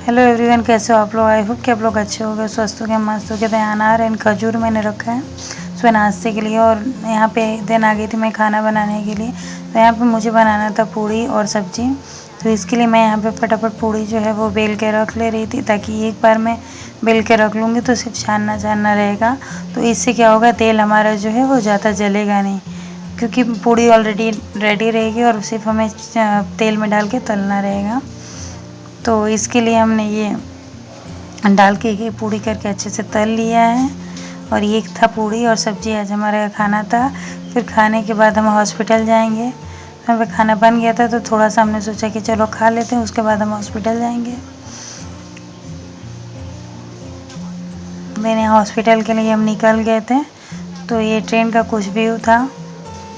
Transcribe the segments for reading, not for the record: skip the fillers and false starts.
Hello everyone, कैसे हो आप लोग। आई होप कि आप लोग अच्छे हो गए, स्वस्थ हो गए, मस्त हो गए। तो यहाँ अनार एंड खजूर मैंने रखा है सुबह नाश्ते के लिए। और यहाँ पे देन आ गई थी मैं खाना बनाने के लिए। तो यहाँ पे मुझे बनाना था पूड़ी और सब्जी। तो इसके लिए मैं यहाँ पे फटाफट पूड़ी जो है वो बेल के रख ले रही थी, ताकि एक बार मैं बेल के रख लूँगी तो सिर्फ छानना छानना रहेगा। तो इससे क्या होगा, तेल हमारा जो है वो ज़्यादा जलेगा नहीं, क्योंकि पूड़ी ऑलरेडी रेडी रहेगी और सिर्फ हमें तेल में डाल के तलना रहेगा। तो इसके लिए हमने ये डाल के ये पूड़ी करके अच्छे से तल लिया है। और ये था पूड़ी और सब्जी, आज हमारा खाना था। फिर खाने के बाद हम हॉस्पिटल जाएंगे। हमें खाना बन गया था तो थोड़ा सा हमने सोचा कि चलो खा लेते हैं, उसके बाद हम हॉस्पिटल जाएंगे। मैंने हॉस्पिटल के लिए हम निकल गए थे। तो ये ट्रेन का कुछ व्यू था,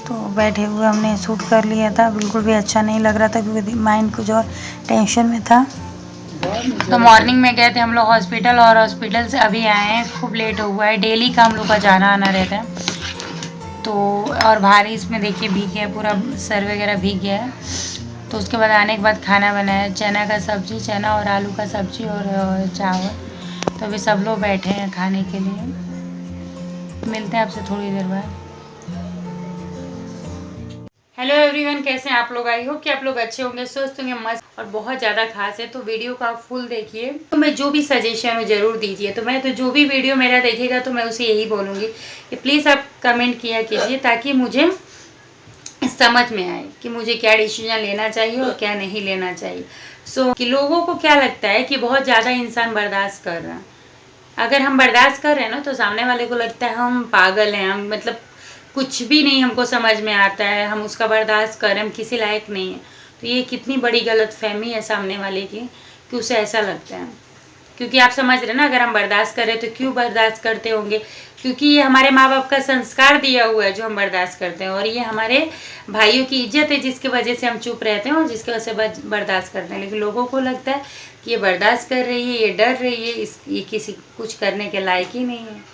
तो बैठे हुए हमने शूट कर लिया था। बिल्कुल भी अच्छा नहीं लग रहा था, क्योंकि माइंड कुछ और टेंशन में था। तो मॉर्निंग में गए थे हम लोग हॉस्पिटल, और हॉस्पिटल से अभी आए हैं। खूब लेट हुआ है, डेली का हम लोग का जाना आना रहता है। तो और बारिश में देखिए भीग गया, पूरा सर वगैरह भीग गया है। तो उसके बाद आने के बाद खाना बनाया, चना का सब्जी, चना और आलू का सब्जी और चावल। तो अभी सब लोग बैठे हैं खाने के लिए। मिलते हैं आपसे थोड़ी देर बाद। हेलो एवरीवन, कैसे हैं आप लोग। आई होप कि आप लोग अच्छे होंगे, स्वस्थ होंगे, मस्त और बहुत ज़्यादा खास है। तो वीडियो का फुल देखिए। तो मैं जो भी सजेशन हो ज़रूर दीजिए। तो मैं तो जो भी वीडियो मेरा देखेगा तो मैं उसे यही बोलूँगी कि प्लीज़ आप कमेंट किया कीजिए, ताकि मुझे समझ में आए कि मुझे क्या डिसीजन लेना चाहिए और क्या नहीं लेना चाहिए। कि लोगों को क्या लगता है कि बहुत ज़्यादा इंसान बर्दाश्त कर रहा है। अगर हम बर्दाश्त कर रहे हैं ना, तो सामने वाले को लगता है हम पागल हैं, हम मतलब कुछ भी नहीं हमको समझ में आता है, हम उसका बर्दाश्त करें, हम किसी लायक नहीं है। तो ये कितनी बड़ी गलतफहमी है सामने वाले की, कि उसे ऐसा लगता है। क्योंकि आप समझ रहे ना, अगर हम बर्दाश्त करें तो क्यों बर्दाश्त करते होंगे, क्योंकि ये हमारे माँ बाप का संस्कार दिया हुआ है जो हम बर्दाश्त करते हैं। और ये हमारे भाइयों की इज्जत है, जिसकी वजह से हम चुप रहते हैं और जिसकी वजह से बर्दाश्त करते हैं। लेकिन लोगों को लगता है कि ये बर्दाश्त कर रही है, ये डर रही है, ये किसी कुछ करने के लायक ही नहीं है।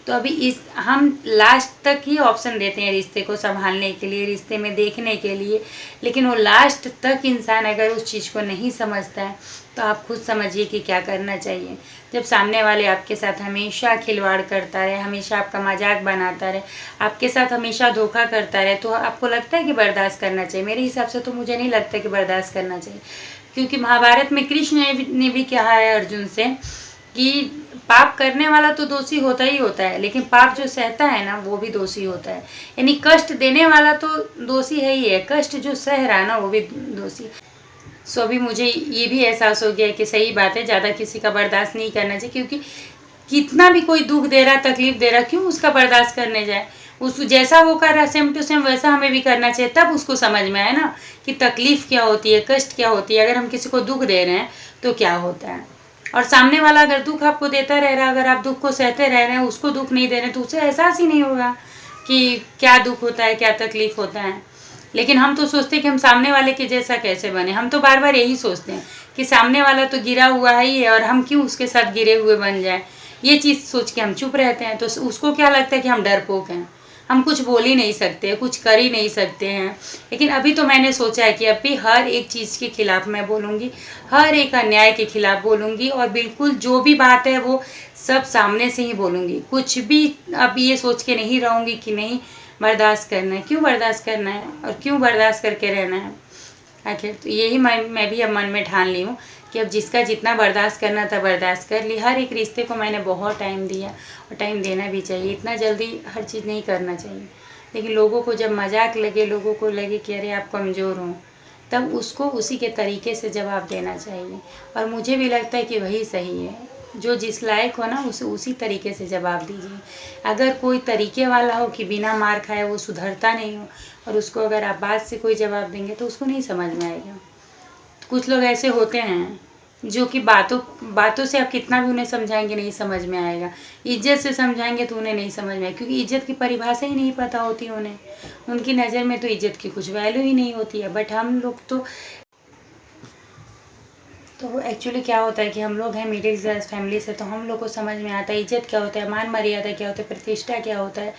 तो अभी इस हम लास्ट तक ही ऑप्शन देते हैं रिश्ते को संभालने के लिए, रिश्ते में देखने के लिए। लेकिन वो लास्ट तक इंसान अगर उस चीज़ को नहीं समझता है, तो आप खुद समझिए कि क्या करना चाहिए। जब सामने वाले आपके साथ हमेशा खिलवाड़ करता रहे, हमेशा आपका मजाक बनाता रहे, आपके साथ हमेशा धोखा करता रहे, तो आपको लगता है कि बर्दाश्त करना चाहिए। मेरे हिसाब से तो मुझे नहीं लगता कि बर्दाश्त करना चाहिए। क्योंकि महाभारत में कृष्ण ने भी कहा है अर्जुन से कि पाप करने वाला तो दोषी होता ही होता है, लेकिन पाप जो सहता है ना, वो भी दोषी होता है। यानी कष्ट देने वाला तो दोषी है ही है, कष्ट जो सह रहा है ना, वो भी दोषी। सो अभी मुझे ये भी एहसास हो गया है कि सही बात है, ज़्यादा किसी का बर्दाश्त नहीं करना चाहिए। क्योंकि कितना भी कोई दुख दे रहा, तकलीफ दे रहा, क्यों उसका बर्दाश्त करने जाए। उस जैसा वो कर रहा है सेम टू सेम वैसा हमें भी करना चाहिए, तब उसको समझ में आए ना कि तकलीफ क्या होती है, कष्ट क्या होती है। अगर हम किसी को दुख दे रहे हैं तो क्या होता है। और सामने वाला अगर दुख आपको देता रह रहा है, अगर आप दुख को सहते रह रहे हैं, उसको दुख नहीं दे रहे, तो उसे एहसास ही नहीं होगा कि क्या दुख होता है, क्या तकलीफ होता है। लेकिन हम तो सोचते हैं कि हम सामने वाले के जैसा कैसे बने। हम तो बार बार यही सोचते हैं कि सामने वाला तो गिरा हुआ है ही है, और हम क्यों उसके साथ गिरे हुए बन जाए। ये चीज़ सोच के हम चुप रहते हैं। तो उसको क्या लगता है कि हम डरपोक हैं, हम कुछ बोल ही नहीं सकते, कुछ कर ही नहीं सकते हैं। लेकिन अभी तो मैंने सोचा है कि अभी हर एक चीज़ के खिलाफ मैं बोलूँगी, हर एक अन्याय के खिलाफ बोलूँगी, और बिल्कुल जो भी बात है वो सब सामने से ही बोलूँगी। कुछ भी अब ये सोच के नहीं रहूँगी कि नहीं बर्दाश्त करना है। क्यों बर्दाश्त करना है और क्यों बर्दाश्त करके रहना है आखिर। तो यही मैं भी अब मन में ठान ली हूँ कि अब जिसका जितना बर्दाश्त करना था बर्दाश्त कर ली। हर एक रिश्ते को मैंने बहुत टाइम दिया, और टाइम देना भी चाहिए। इतना जल्दी हर चीज़ नहीं करना चाहिए। लेकिन लोगों को जब मजाक लगे, लोगों को लगे कि अरे आप कमज़ोर हो, तब उसको उसी के तरीके से जवाब देना चाहिए। और मुझे भी लगता है कि वही सही है। जो जिस लायक हो ना, उसे उसी तरीके से जवाब दीजिए। अगर कोई तरीके वाला हो कि बिना मार खाए वो सुधरता नहीं हो, और उसको अगर आप बात से कोई जवाब देंगे तो उसको नहीं समझ में आएगा। कुछ लोग ऐसे होते हैं जो कि बातों से आप कितना भी उन्हें समझाएंगे नहीं समझ में आएगा। इज्जत से समझाएंगे तो उन्हें नहीं समझ में आएगा, क्योंकि इज्जत की परिभाषा ही नहीं पता होती उन्हें। उनकी नज़र में तो इज्जत की कुछ वैल्यू ही नहीं होती है। बट हम लोग तो एक्चुअली क्या होता है कि हम लोग हैं मिडिल क्लास फैमिली से, तो हम लोग को समझ में आता है इज्जत क्या होता है, मान मर्यादा क्या होता है, प्रतिष्ठा क्या होता है।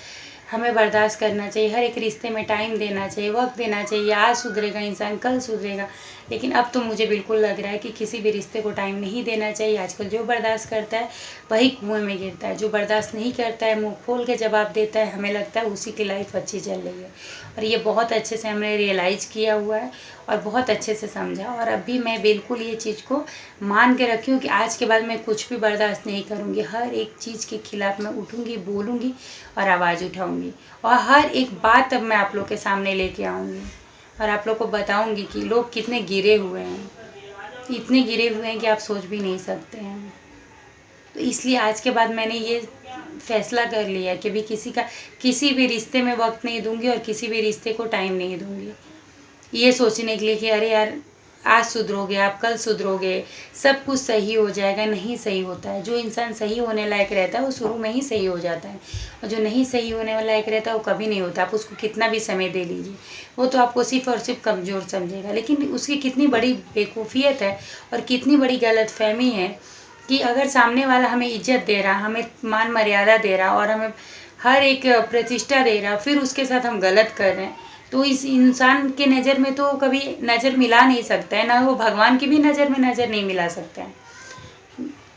हमें बर्दाश्त करना चाहिए, हर एक रिश्ते में टाइम देना चाहिए, वक्त देना चाहिए। आज सुधरेगा इंसान, कल सुधरेगा। लेकिन अब तो मुझे बिल्कुल लग रहा है कि किसी भी रिश्ते को टाइम नहीं देना चाहिए। आजकल जो बर्दाश्त करता है वही कुएं में गिरता है, जो बर्दाश्त नहीं करता है, मुंह खोल के जवाब देता है, हमें लगता है उसी की लाइफ अच्छी चल रही है। और ये बहुत अच्छे से हमने रियलाइज़ किया हुआ है और बहुत अच्छे से समझा। और अभी मैं बिल्कुल ये चीज़ को मान के रखी हूँ कि आज के बाद मैं कुछ भी बर्दाश्त नहीं करूँगी। हर एक चीज़ के खिलाफ़ मैं उठूँगी, बोलूँगी और आवाज़ उठाऊँगी। और हर एक बात अब मैं आप लोग के सामने लेके आऊँगी और आप लोग को बताऊँगी कि लोग कितने गिरे हुए हैं, इतने गिरे हुए हैं कि आप सोच भी नहीं सकते हैं। तो इसलिए आज के बाद मैंने ये फैसला कर लिया कि भी किसी भी रिश्ते में वक्त नहीं दूंगी और किसी भी रिश्ते को टाइम नहीं दूंगी ये सोचने के लिए कि अरे यार आज सुधरोगे, आप कल सुधरोगे, सब कुछ सही हो जाएगा। नहीं सही होता है। जो इंसान सही होने लायक रहता है वो शुरू में ही सही हो जाता है, और जो नहीं सही होने लायक रहता है वो कभी नहीं होता। आप उसको कितना भी समय दे लीजिए, वो तो आपको सिर्फ और सिर्फ कमज़ोर समझेगा। लेकिन उसकी कितनी बड़ी बेवकूफ़ियत है और कितनी बड़ी गलतफहमी है कि अगर सामने वाला हमें इज्जत दे रहा, हमें मान मर्यादा दे रहा और हमें हर एक प्रतिष्ठा दे रहा, फिर उसके साथ हम गलत कर रहे हैं, तो इस इंसान के नज़र में तो कभी नज़र मिला नहीं सकता है, ना वो भगवान की भी नज़र में नज़र नहीं मिला सकता है।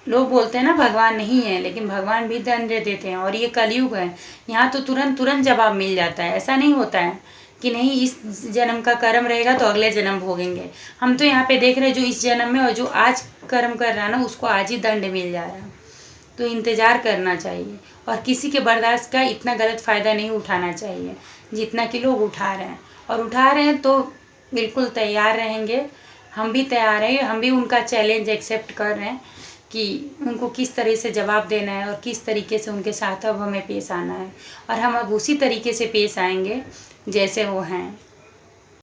लोग बोलते हैं ना भगवान नहीं है, लेकिन भगवान भी दंड देते हैं। और ये कलयुग है, यहाँ तो तुरंत तुरंत जवाब मिल जाता है। ऐसा नहीं होता है कि नहीं इस जन्म का कर्म रहेगा तो अगले जन्म भोगेंगे। हम तो यहाँ पे देख रहे हैं जो इस जन्म में और जो आज कर्म कर रहा है ना, उसको आज ही दंड मिल जा रहा है। तो इंतज़ार करना चाहिए और किसी के बर्दाश्त का इतना गलत फ़ायदा नहीं उठाना चाहिए जितना कि लोग उठा रहे हैं। और उठा रहे हैं तो बिल्कुल तैयार रहेंगे, हम भी तैयार हैं, हम भी उनका चैलेंज एक्सेप्ट कर रहे हैं कि उनको किस तरह से जवाब देना है और किस तरीके से उनके साथ अब हमें पेश आना है। और हम अब उसी तरीके से पेश आएंगे जैसे वो हैं।